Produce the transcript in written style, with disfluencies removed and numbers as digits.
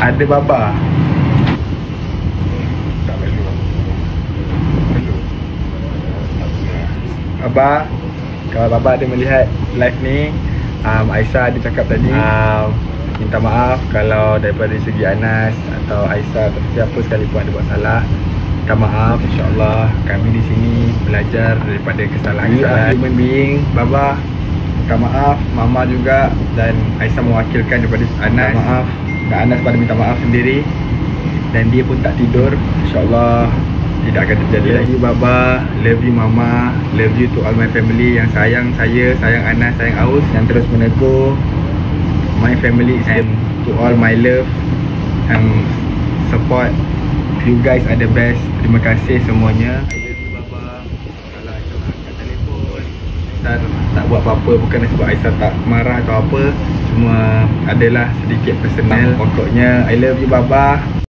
Ada Baba. Tak perlu. Perlu. Baba, kalau Baba ada melihat live ni, Aisyah ada cakap tadi, minta maaf kalau daripada segi Anas atau Aisyah atau siapa sekalipun ada buat salah. Minta maaf, insyaAllah kami di sini belajar daripada kesalahan human being. Baba, minta maaf. Mama juga dan Aisyah mewakilkan daripada Anas. Minta maaf. Dan Anas pada minta maaf sendiri. Dan dia pun tak tidur. InsyaAllah tidak akan terjadi lagi. Baba, love you Mama, love you to all my family yang sayang saya, sayang Anas, sayang Aus, yang terus menegur my family, and to all my love yang support. You guys are the best. Terima kasih semuanya. I love you Baba. Kalau Aisyah nak angkat telefon, Aisyah tak buat apa-apa, bukan sebab Aisyah tak marah atau apa, cuma adalah sedikit personal. Pokoknya I love you Baba.